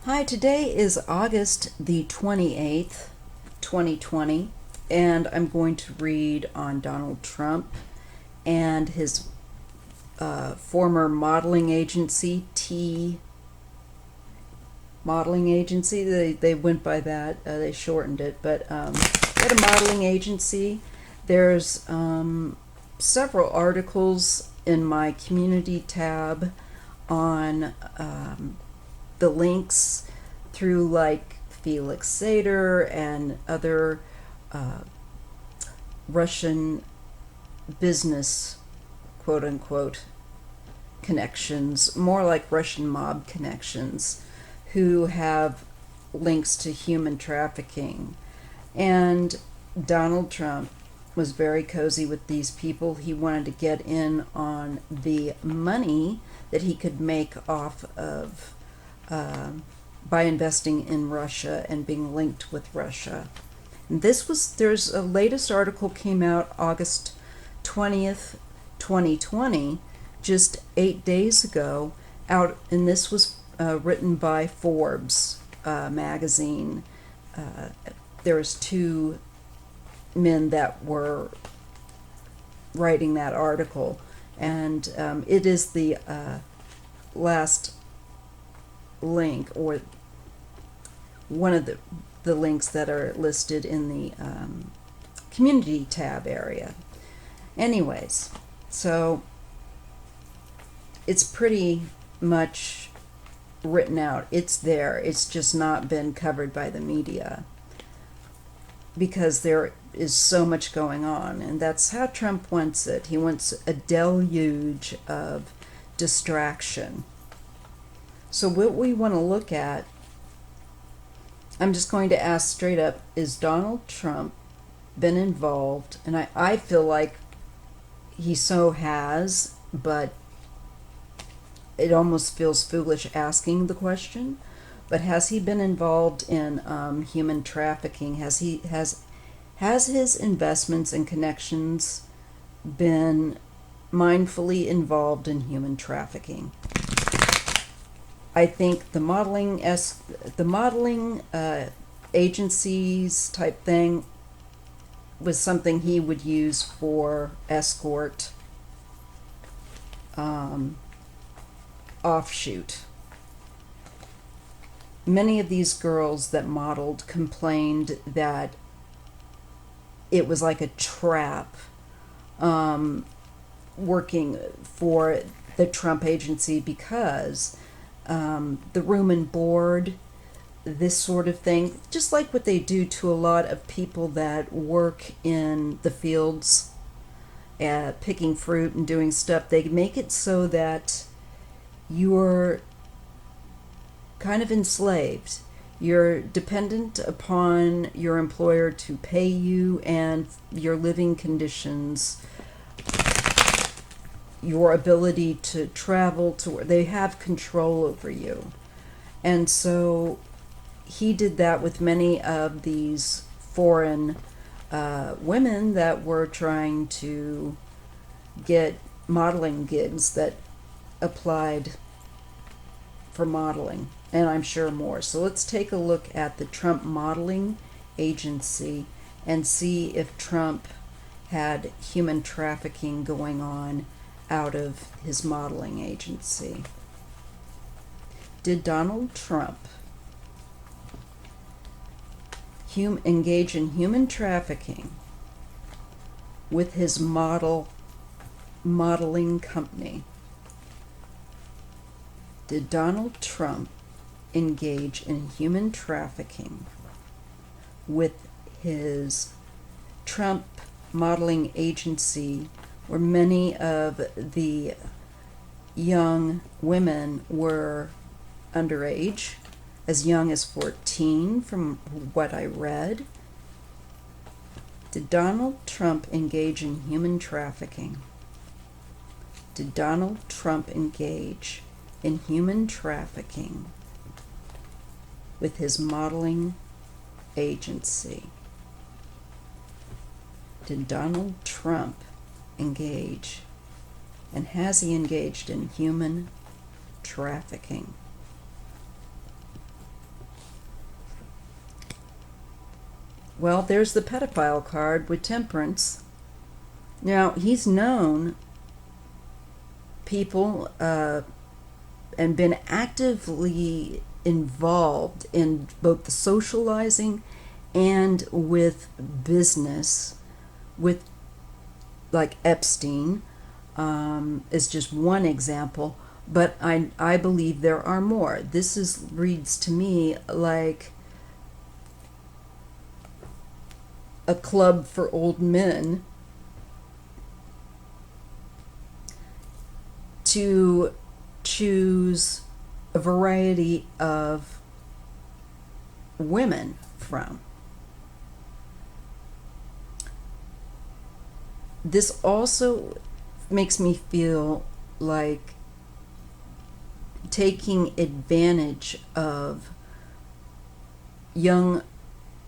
Hi, today is August the 28th, 2020, and I'm going to read on Donald Trump and his former modeling agency, T Modeling Agency. They went by that, they shortened it, but they had a modeling agency. There's several articles in my community tab on the links through like Felix Sater and other uh, Russian business, quote unquote, connections, more like Russian mob connections, who have links to human trafficking. And Donald Trump was very cozy with these people. He wanted to get in on the money that he could make off of by investing in Russia and being linked with Russia. And there's a latest article came out August 20th, 2020, just 8 days ago, and this was written by Forbes magazine. There was two men that were writing that article, and it is the last link, or one of the links that are listed in the community tab area. Anyways, so it's pretty much written out. It's there. It's just not been covered by the media because there is so much going on, and that's how Trump wants it. He wants a deluge of distraction. So what we want to look at, I'm just going to ask straight up, is Donald Trump been involved? And I feel like he so has, but it almost feels foolish asking the question. But has he been involved in human trafficking? Has his investments and connections been mindfully involved in human trafficking? I think the modeling agencies type thing was something he would use for escort offshoot. Many of these girls that modeled complained that it was like a trap, working for the Trump agency, because the room and board, this sort of thing, just like what they do to a lot of people that work in the fields, picking fruit and doing stuff. They make it so that you're kind of enslaved. You're dependent upon your employer to pay you, and your living conditions, your ability to travel to where they have control over you. And so he did that with many of these foreign women that were trying to get modeling gigs that applied for modeling, and I'm sure more. So let's take a look at the Trump Modeling Agency and see if Trump had human trafficking going on out of his modeling agency. Did Donald Trump engage in human trafficking with his modeling company? Did Donald Trump engage in human trafficking with his Trump modeling agency, where many of the young women were underage, as young as 14 from what I read? Did Donald Trump engage in human trafficking? Did Donald Trump engage in human trafficking with his modeling agency? Did Donald Trump engage, and has he engaged in human trafficking? Well, there's the pedophile card with temperance. Now, he's known people and been actively involved in both the socializing and with business, with like Epstein is just one example, but I believe there are more. This reads to me like a club for old men to choose a variety of women from. This also makes me feel like taking advantage of young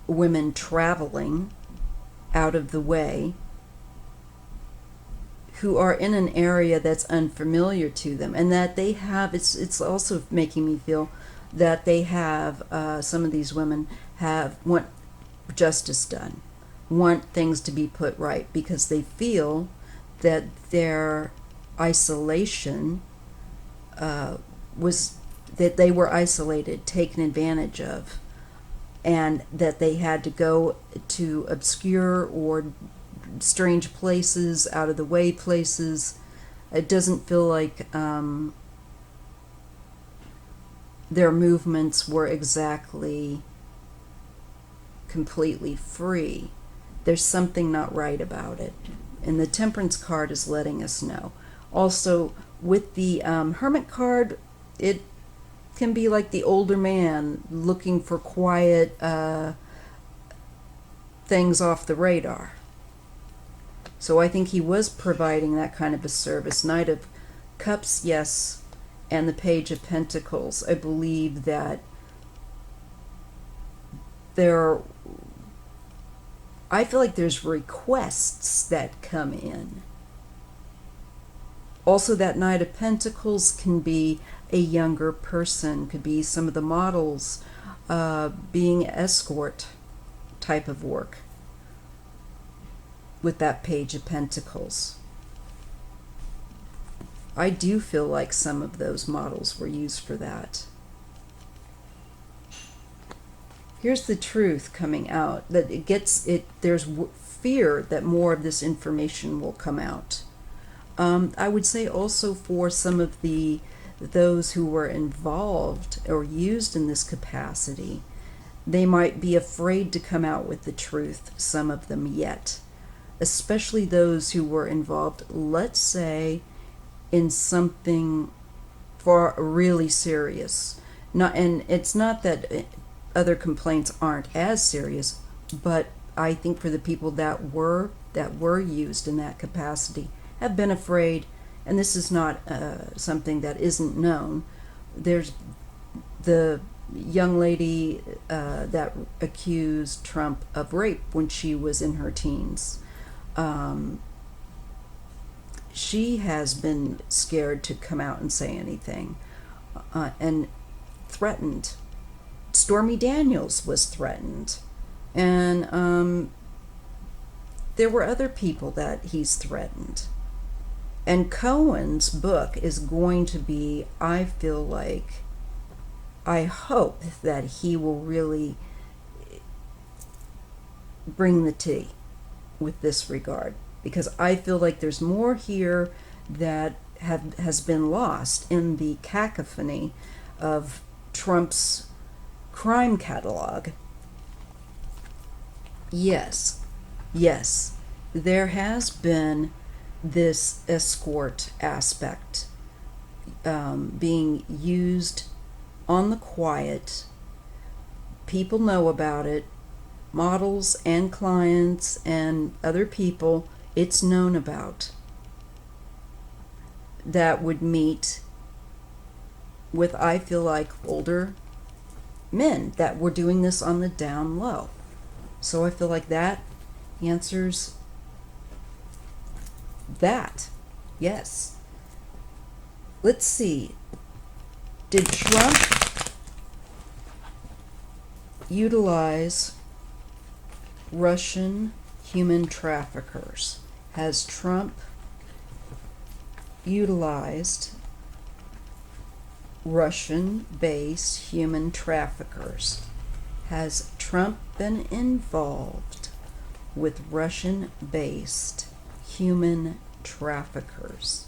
women traveling out of the way who are in an area that's unfamiliar to them, and that they have, it's also making me feel that they have, some of these women want justice done, want things to be put right, because they feel that their isolation was that they were isolated, taken advantage of, and that they had to go to obscure or strange places, out of the way places. It doesn't feel like their movements were exactly completely free. There's something not right about it, and the temperance card is letting us know. Also, with the hermit card, it can be like the older man looking for quiet things off the radar. So I think he was providing that kind of a service. Knight of Cups, yes, and the Page of Pentacles. I believe that I feel like there's requests that come in. Also, that Knight of Pentacles can be a younger person, could be some of the models being escort type of work with that Page of Pentacles. I do feel like some of those models were used for that. Here's the truth coming out, that there's fear that more of this information will come out. I would say also for some of those who were involved or used in this capacity, they might be afraid to come out with the truth, some of them yet. Especially those who were involved, let's say, in something for really serious. And it's not that other complaints aren't as serious, but I think for the people that were used in that capacity have been afraid, and this is not something that isn't known. There's the young lady that accused Trump of rape when she was in her teens. She has been scared to come out and say anything, and threatened. Stormy Daniels was threatened, and there were other people that he's threatened. And Cohen's book is going to be, I feel like, I hope that he will really bring the tea with this regard, because I feel like there's more here that has been lost in the cacophony of Trump's crime catalog. Yes, there has been this escort aspect being used on the quiet. People know about it. Models and clients and other people, it's known about, that would meet with, I feel like, older men that were doing this on the down low. So I feel like that answers that. Yes. Let's see. Did Trump Russian human traffickers. Has Trump utilized Russian-based human traffickers? Has Trump been involved with Russian-based human traffickers?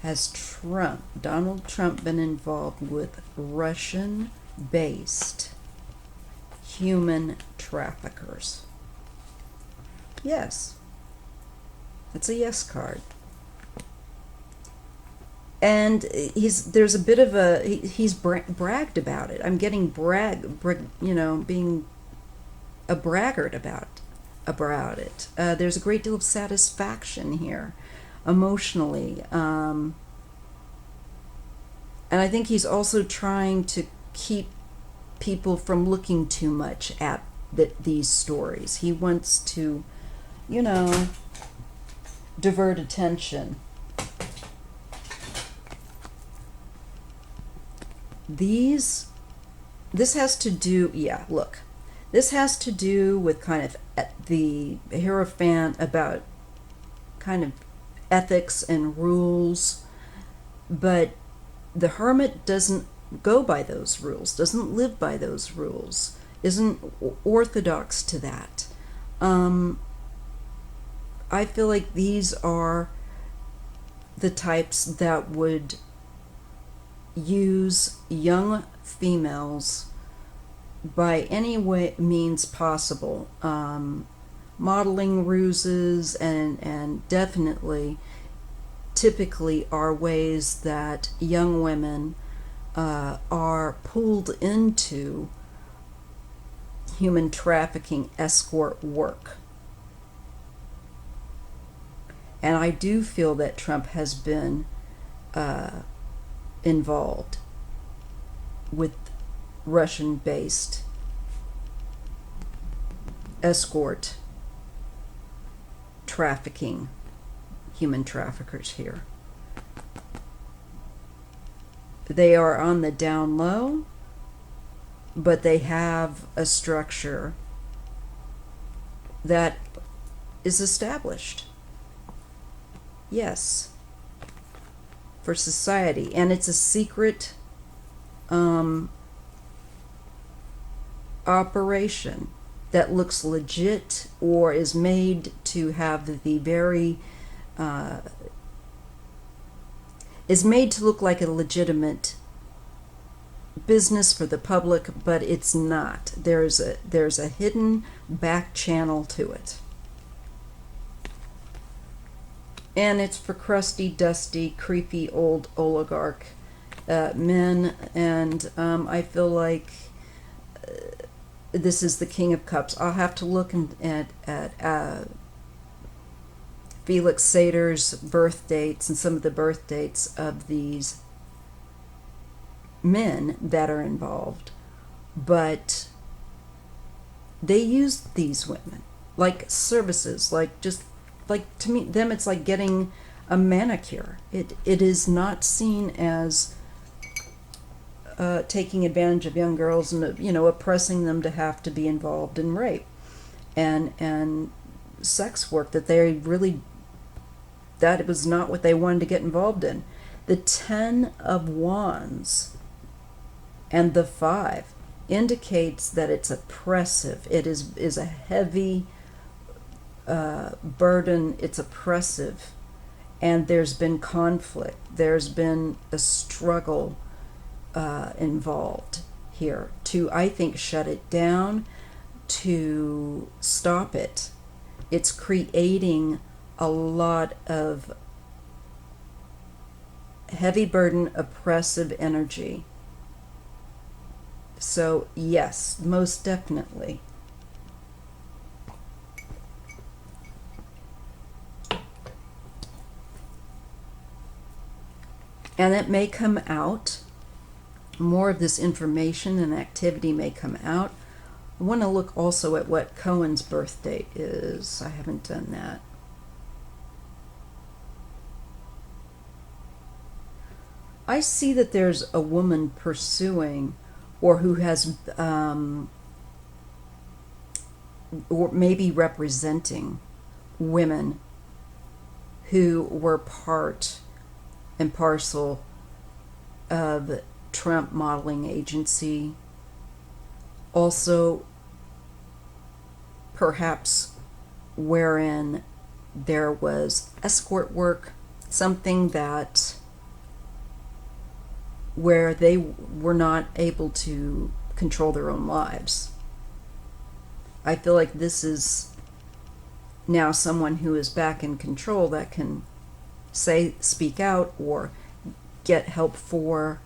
Has Donald Trump, been involved with Russian-based human traffickers? Yes. It's a yes card. And there's a bit of he's bragged about it. I'm getting being a braggart about it. There's a great deal of satisfaction here, emotionally. And I think he's also trying to keep people from looking too much at these stories. He wants to, divert attention. This has to do, this has to do with kind of the Hierophant about kind of ethics and rules, but the hermit doesn't go by those rules, doesn't live by those rules, isn't orthodox to that. I feel like these are the types that would use young females by any means possible, modeling ruses, and definitely typically are ways that young women are pulled into human trafficking escort work. And I do feel that Trump has been involved with Russian-based escort trafficking, human traffickers here. They are on the down low, but they have a structure that is established. Yes. For society. And it's a secret operation that looks legit or is made to have the very is made to look like a legitimate business for the public, but it's not. There's a hidden back channel to it. And it's for crusty, dusty, creepy old oligarch men, and I feel like this is the King of Cups. I'll have to look at Felix Sater's birth dates and some of the birth dates of these men that are involved, but they use these women like services, like to me, them it's like getting a manicure. It is not seen as taking advantage of young girls and oppressing them to have to be involved in rape and sex work that it was not what they wanted to get involved in. The 10 of Wands and the 5 indicates that it's oppressive. It is a heavy burden. It's oppressive, and there's been conflict. There's been a struggle involved here to, I think, shut it down, to stop it. It's creating a lot of heavy burden, oppressive energy. So yes, most definitely. And it may come out, more of this information and activity may come out. I want to look also at what Cohen's birth date is. I haven't done that. I see that there's a woman pursuing, or who has or maybe representing women who were part and parcel of Trump modeling agency. Also, perhaps wherein there was escort work, something that where they were not able to control their own lives. I feel like this is now someone who is back in control that can speak out or get help for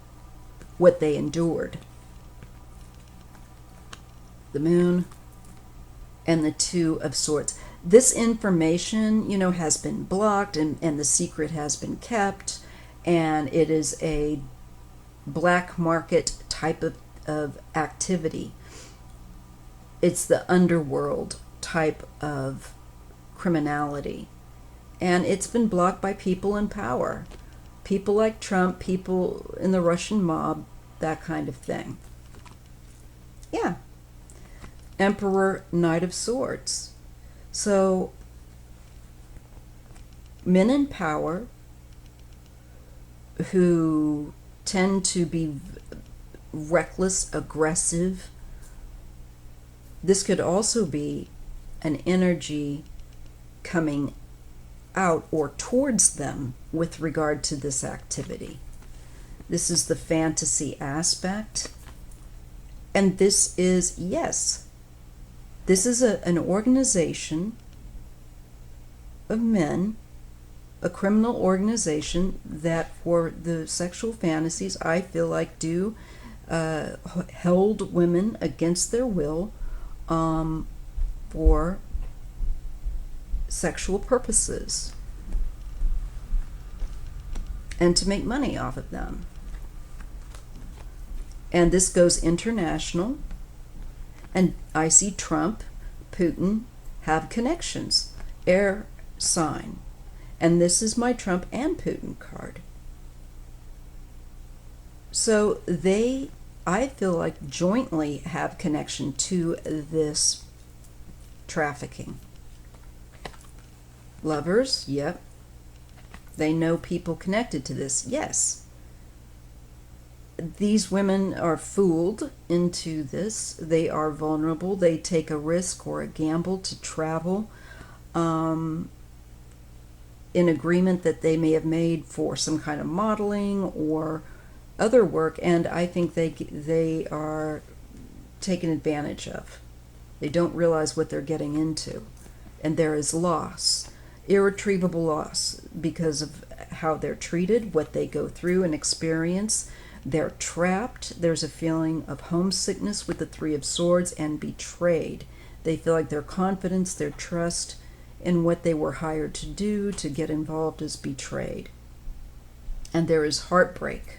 what they endured. The Moon and the Two of Swords. This information, has been blocked and the secret has been kept, and it is a black market type of activity. It's the underworld type of criminality. And it's been blocked by people in power. People like Trump, people in the Russian mob, that kind of thing. Yeah. Emperor, Knight of Swords. So, men in power who tend to be reckless, aggressive. This could also be an energy coming out or towards them with regard to this activity. This is the fantasy aspect. And this is, yes, this is an organization of men, a criminal organization that for the sexual fantasies, I feel like do held women against their will for sexual purposes and to make money off of them. And this goes international, and I see Trump, Putin have connections, air sign, and this is my Trump and Putin card. So they, I feel like, jointly have connection to this trafficking. Lovers, yep. They know people connected to this, yes. These women are fooled into this. They are vulnerable. They take a risk or a gamble to travel in agreement that they may have made for some kind of modeling or other work, and I think they are taken advantage of. They don't realize what they're getting into, and there is loss, irretrievable loss, because of how they're treated, what they go through and experience. They're trapped. There's a feeling of homesickness with the Three of Swords and betrayed. They feel like their confidence, their trust in what they were hired to do, to get involved, is betrayed. And there is heartbreak.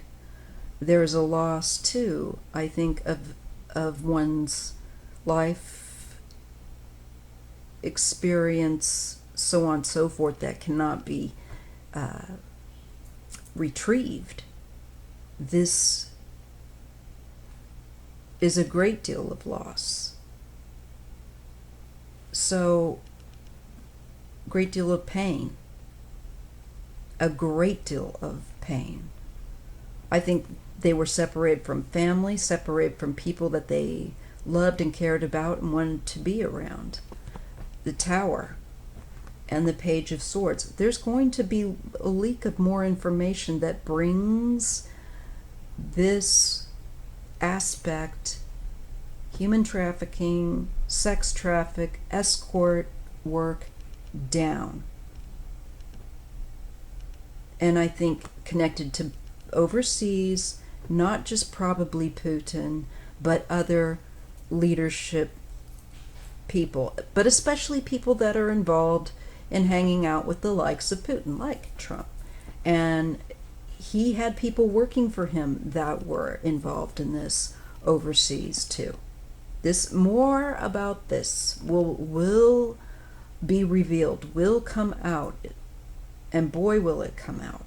There is a loss, too, I think, of one's life experience, so on and so forth, that cannot be retrieved. This is a great deal of loss. So, great deal of pain. A great deal of pain. I think they were separated from family, separated from people that they loved and cared about and wanted to be around. The Tower and the Page of Swords. There's going to be a leak of more information that brings this aspect, human trafficking, sex traffic, escort work, down. And I think connected to overseas, not just probably Putin, but other leadership people, but especially people that are involved in hanging out with the likes of Putin, like Trump. And he had people working for him that were involved in this overseas too. This, more about this will be revealed, will come out, and boy will it come out.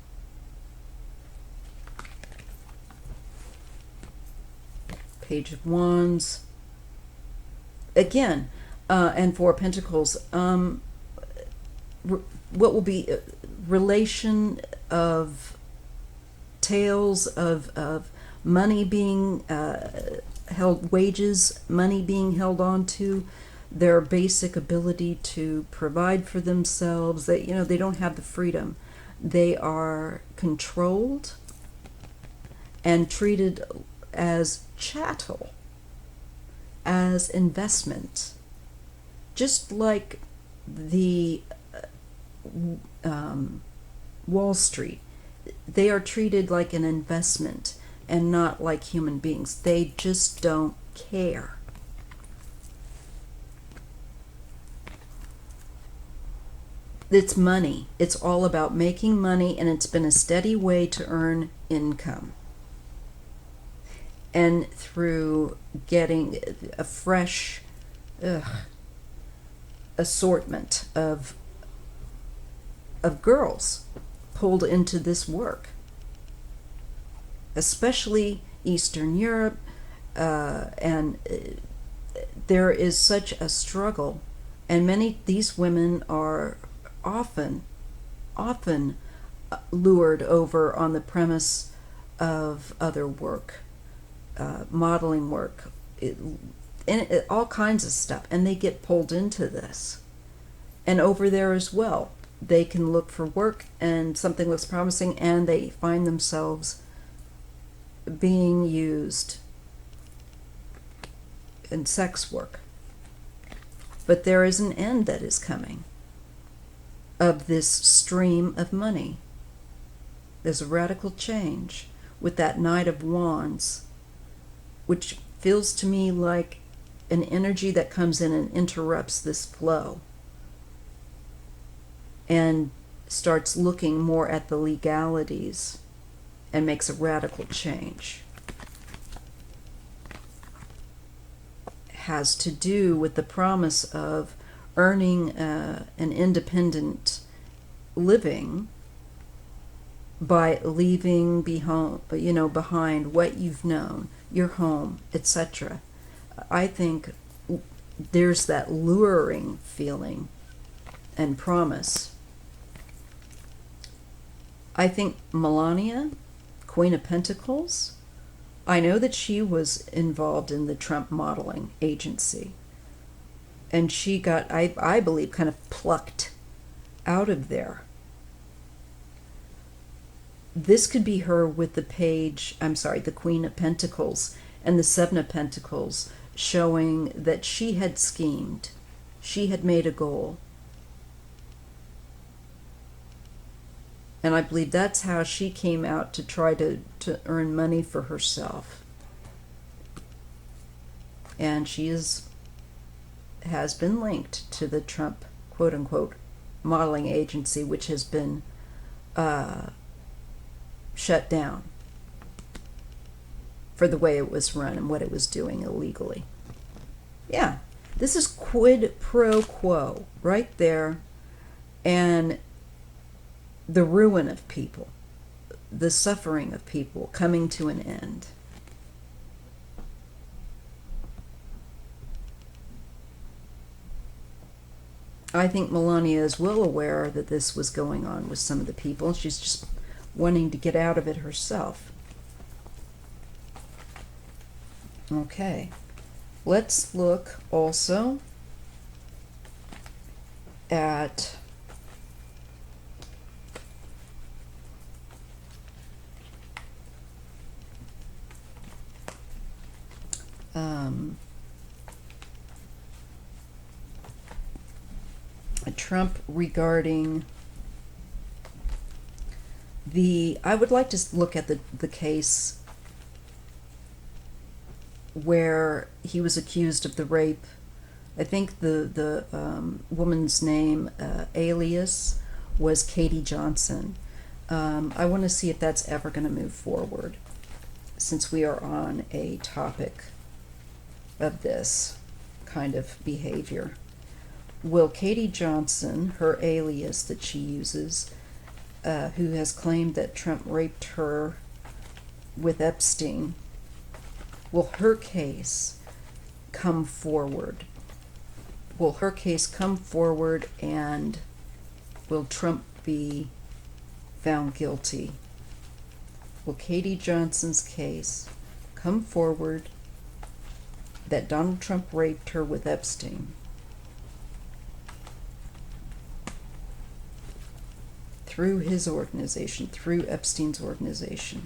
Page of Wands. Again, and Four of Pentacles. What will be relation of tales of money being held, wages, money being held on to, their basic ability to provide for themselves. They, they don't have the freedom. They are controlled and treated as chattel, as investment, just like the Wall Street. They are treated like an investment and not like human beings. They just don't care. It's money. It's all about making money, and it's been a steady way to earn income. And through getting a fresh assortment of girls pulled into this work, especially Eastern Europe, and there is such a struggle, and these women are often lured over on the premise of other work, modeling work, all kinds of stuff, and they get pulled into this. And over there as well, they can look for work and something looks promising, and they find themselves being used in sex work. But there is an end that is coming of this stream of money. There's a radical change with that Knight of Wands, which feels to me like an energy that comes in and interrupts this flow and starts looking more at the legalities and makes a radical change. Has to do with the promise of earning an independent living by leaving behind what you've known, your home, etc. I think there's that luring feeling and promise. I think Melania, Queen of Pentacles, I know that she was involved in the Trump modeling agency. And she got, I believe, kind of plucked out of there. This could be her with the the Queen of Pentacles and the Seven of Pentacles, showing that she had schemed. She had made a goal. And I believe that's how she came out to try to earn money for herself. And she has been linked to the Trump, quote-unquote, modeling agency, which has been shut down for the way it was run and what it was doing illegally. Yeah, this is quid pro quo right there. And the ruin of people, the suffering of people coming to an end. I think Melania is well aware that this was going on with some of the people. She's just wanting to get out of it herself. Okay, let's look also at Trump regarding I would like to look at the case where he was accused of the rape. I think the woman's name, alias, was Katie Johnson. I want to see if that's ever going to move forward, since we are on a topic of this kind of behavior. Will Katie Johnson, her alias that she uses, who has claimed that Trump raped her with Epstein, will her case come forward will her case come forward, and will Trump be found guilty? Will Katie Johnson's case come forward that Donald Trump raped her with Epstein? Through his organization, through Epstein's organization.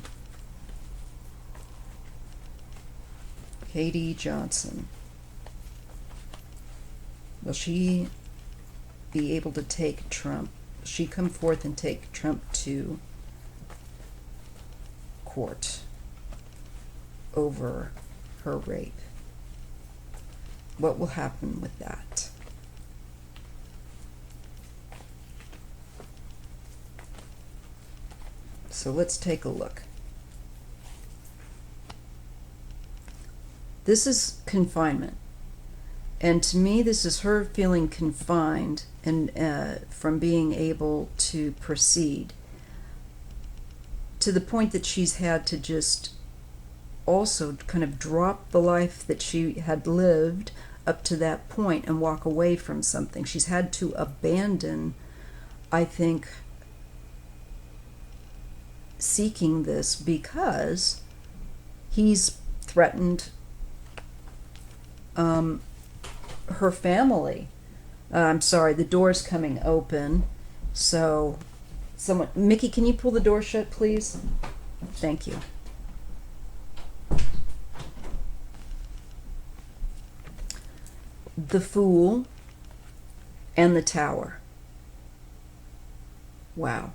Katie Johnson. Will she be able to take Trump? Will she come forth and take Trump to court over her rape? What will happen with that? So let's take a look. This is confinement. And to me, this is her feeling confined and from being able to proceed, to the point that she's had to just also kind of drop the life that she had lived up to that point and walk away from something. She's had to abandon, I think, seeking this because he's threatened her family. I'm sorry, the door's coming open. So, someone, Mickey, can you pull the door shut, please? Thank you. The Fool and the Tower. Wow.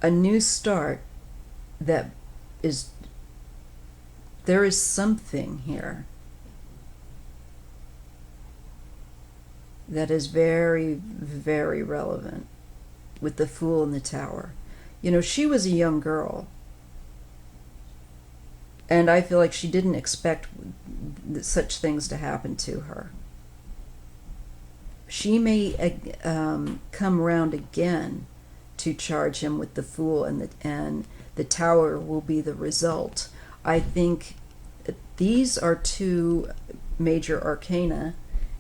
A new start that is, there is something here that is very, very relevant with The Fool and the Tower. You know, she was a young girl, and I feel like she didn't expect such things to happen to her. She may come around again to charge him with the Fool, and the Tower will be the result. I think these are two major arcana,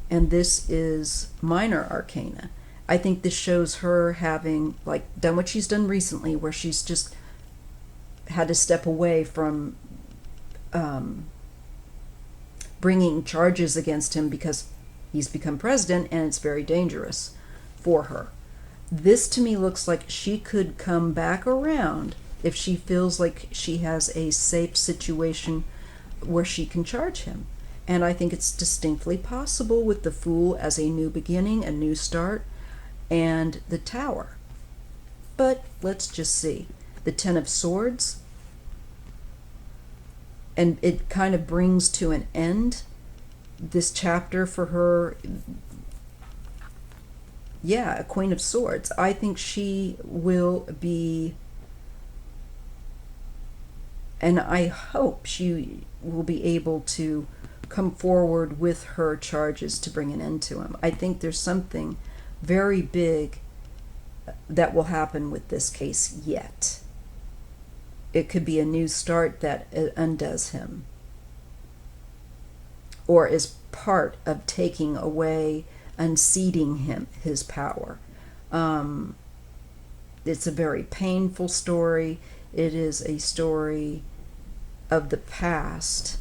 and this is minor arcana. I think this shows her having done what she's done recently, where she's just had to step away from bringing charges against him because he's become president and it's very dangerous for her. This to me looks like she could come back around if she feels like she has a safe situation where she can charge him. And I think it's distinctly possible with the Fool as a new beginning, a new start, and the Tower. But let's just see. The Ten of Swords, and it kind of brings to an end this chapter for her. Yeah, a Queen of Swords. I think she will be, and I hope she will be able to come forward with her charges to bring an end to him. I think there's something very big that will happen with this case yet. It could be a new start that undoes him, or is part of taking away, unseating him, his power. It's a very painful story. It is a story of the past,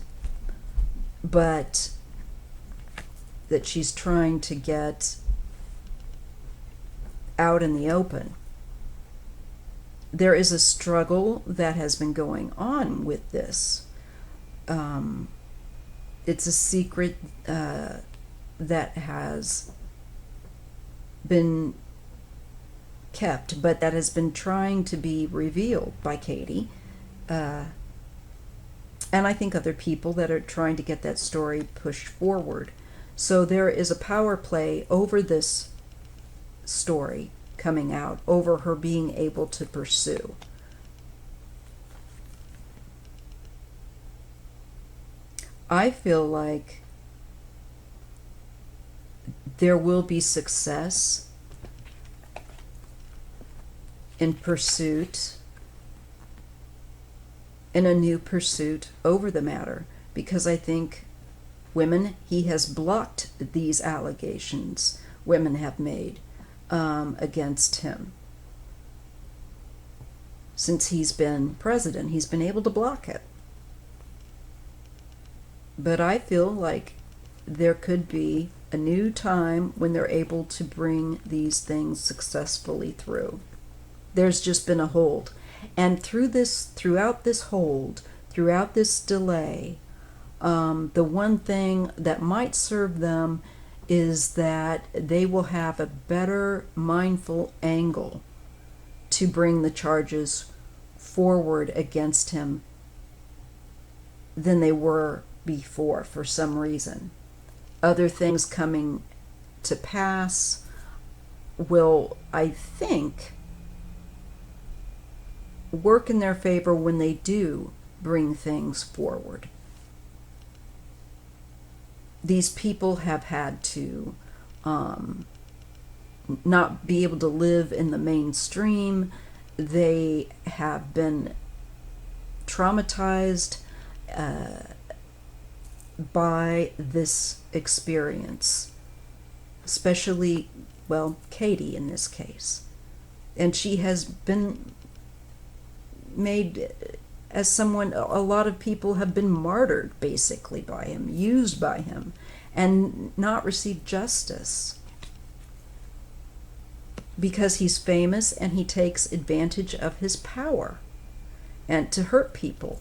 but that she's trying to get out in the open. There is a struggle that has been going on with this. It's a secret that has been kept, but that has been trying to be revealed by Katie. And I think other people that are trying to get that story pushed forward. So there is a power play over this story coming out, over her being able to pursue. I feel like there will be success in pursuit, in a new pursuit over the matter, because I think women. He has blocked these allegations women have made against him. Since he's been president, he's been able to block it. But I feel like there could be a new time when they're able to bring these things successfully through. There's just been a hold. And throughout this hold, throughout this delay, the one thing that might serve them is that they will have a better mindful angle to bring the charges forward against him than they were before for some reason. Other things coming to pass will, I think, work in their favor when they do bring things forward. These people have had to not be able to live in the mainstream. They have been traumatized by this experience, especially, well, Katie in this case. And she has been made as someone, a lot of people have been martyred basically by him, used by him, and not received justice because he's famous and he takes advantage of his power and to hurt people.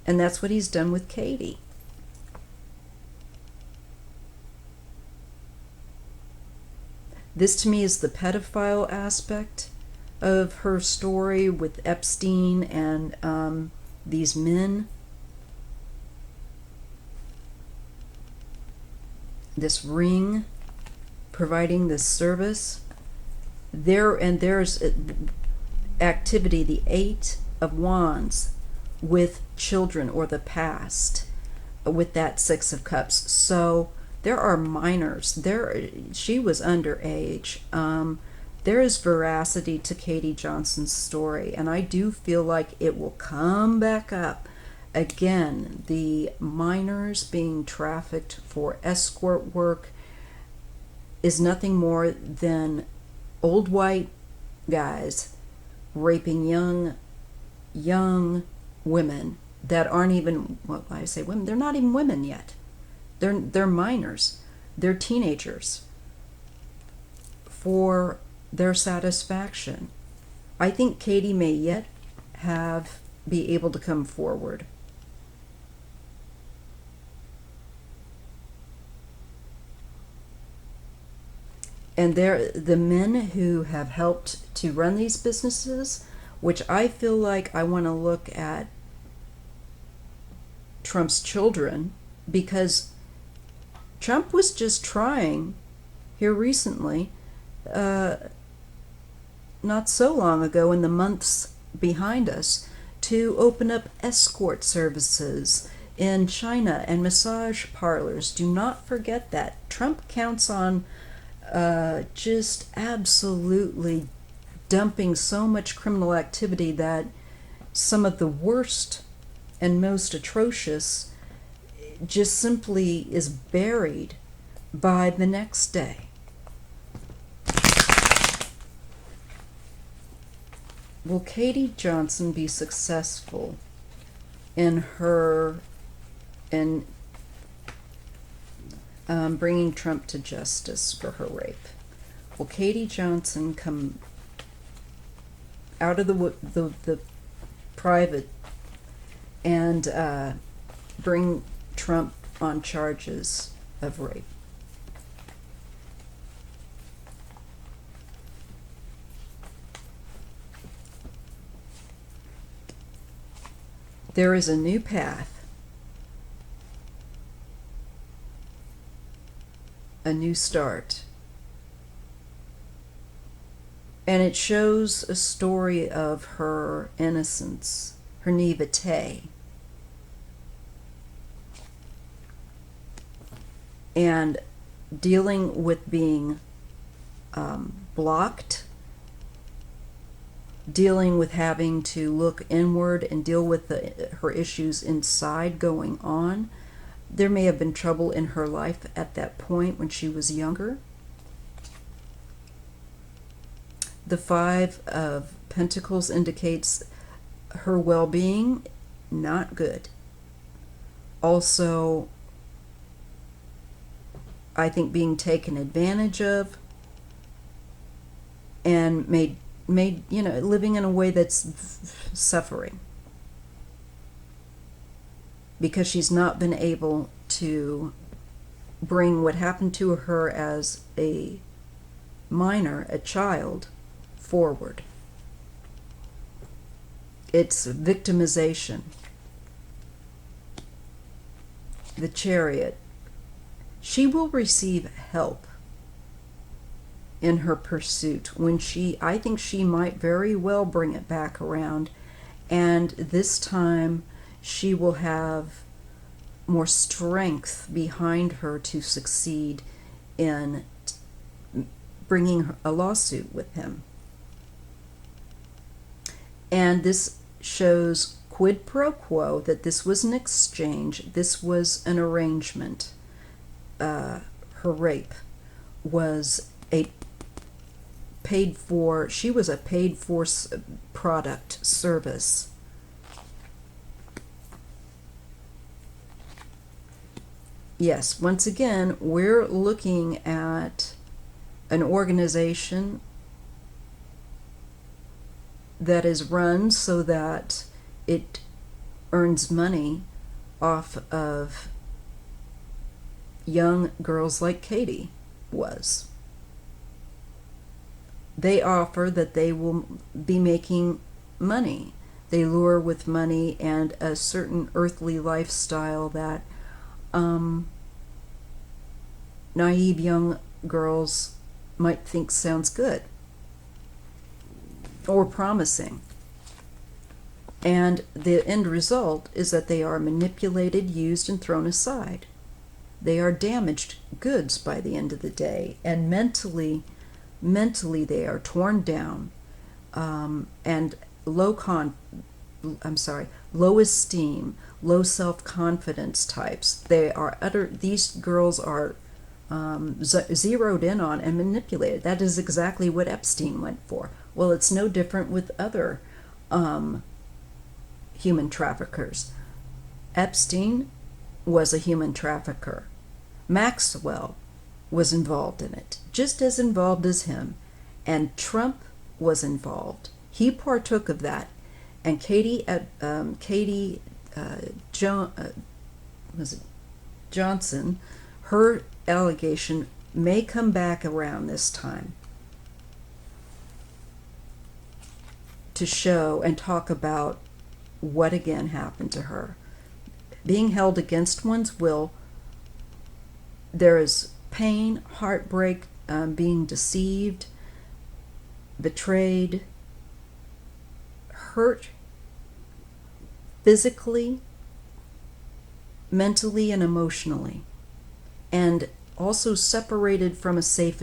And that's what he's done with Katie. This to me is the pedophile aspect of her story with Epstein and these men. This ring providing this service. There's activity, the Eight of Wands, with children or the past, with that Six of Cups. So there are minors. She was underage. There is veracity to Katie Johnson's story, and I do feel like it will come back up again. The minors being trafficked for escort work is nothing more than old white guys raping young women that aren't even, well, I say women, they're not even women yet. They're minors. They're teenagers for their satisfaction. I think Katie may yet be able to come forward. And the men who have helped to run these businesses, which I feel like I want to look at Trump's children, because Trump was just trying here recently, not so long ago in the months behind us, to open up escort services in China and massage parlors. Do not forget that. Trump counts on just absolutely dumping so much criminal activity that some of the worst and most atrocious just simply is buried by the next day. Will Katie Johnson be successful in bringing Trump to justice for her rape? Will Katie Johnson come out of the private and bring Trump on charges of rape? There is a new path, a new start. And it shows a story of her innocence, her naivete, and dealing with being blocked dealing with having to look inward and deal with her issues inside going on. There may have been trouble in her life at that point when she was younger. The Five of Pentacles indicates her well-being, not good. Also, I think being taken advantage of and made living in a way that's suffering because she's not been able to bring what happened to her as a minor, a child, forward. It's victimization. The Chariot. She will receive help in her pursuit when I think she might very well bring it back around, and this time she will have more strength behind her to succeed in bringing a lawsuit with him. And this shows quid pro quo, that this was an exchange, this was an arrangement. Her rape was she was a paid for product, service. Yes, once again, we're looking at an organization that is run so that it earns money off of young girls like Katie was. They offer that they will be making money. They lure with money and a certain earthly lifestyle that naive young girls might think sounds good or promising. And the end result is that they are manipulated, used, and thrown aside. They are damaged goods by the end of the day, and mentally they are torn down, and low esteem, low self-confidence types. These girls are zeroed in on and manipulated. That is exactly what Epstein went for. Well, it's no different with other human traffickers. Epstein was a human trafficker. Maxwell was involved in it, just as involved as him, and Trump was involved. He partook of that, and Johnson, her allegation may come back around this time to show and talk about what again happened to her. Being held against one's will, there is pain, heartbreak, being deceived, betrayed, hurt physically, mentally, and emotionally, and also separated from a safe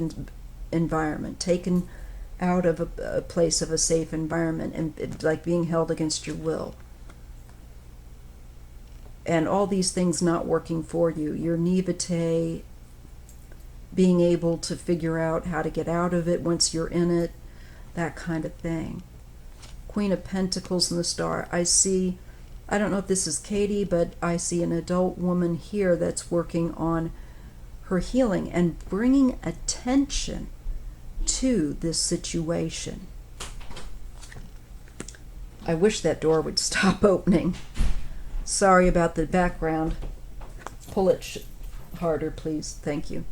environment, taken out of a place of a safe environment, and like being held against your will. And all these things not working for you, your naivete, being able to figure out how to get out of it once you're in it, that kind of thing. Queen of Pentacles and the Star. I don't know if this is Katie, but I see an adult woman here that's working on her healing and bringing attention to this situation. I wish that door would stop opening. Sorry about the background. Pull it harder, please. Thank you.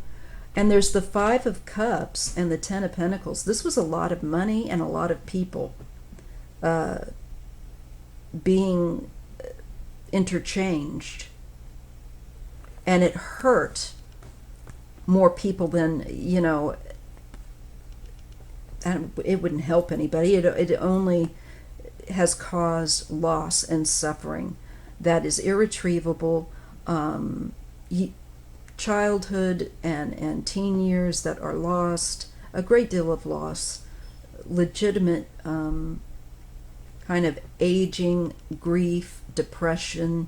And there's the Five of Cups and the Ten of Pentacles. This was a lot of money and a lot of people being interchanged. And it hurt more people than, it wouldn't help anybody. It only has caused loss and suffering that is irretrievable. Childhood and teen years that are lost, a great deal of loss, legitimate kind of aging, grief, depression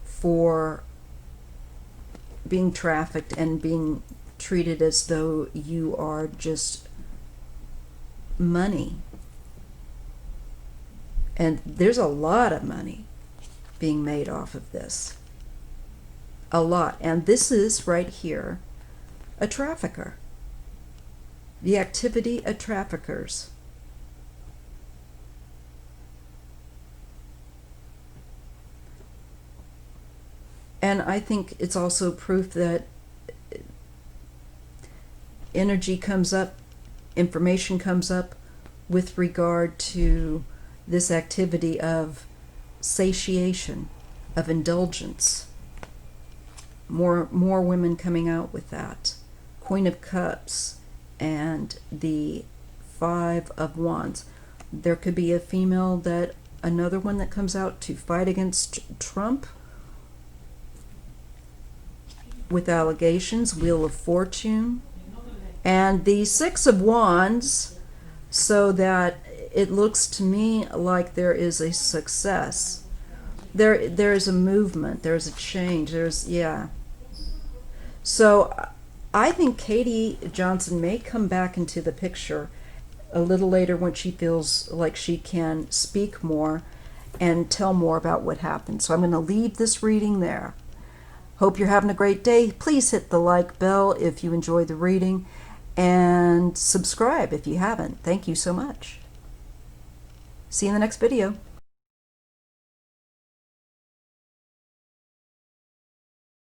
for being trafficked and being treated as though you are just money. And there's a lot of money being made off of this. A lot. And this is right here a trafficker. The activity of traffickers. And I think it's also proof that energy comes up, information comes up with regard to this activity of satiation, of indulgence. More women coming out with that. Queen of Cups and the Five of Wands. There could be a female that, another one that comes out to fight against Trump with allegations, Wheel of Fortune, and the Six of Wands, so that it looks to me like there is a success. There is a movement, there's a change, yeah. So I think Katie Johnson may come back into the picture a little later when she feels like she can speak more and tell more about what happened. So I'm going to leave this reading there. Hope you're having a great day. Please hit the like bell if you enjoyed the reading, and subscribe if you haven't. Thank you so much. See you in the next video.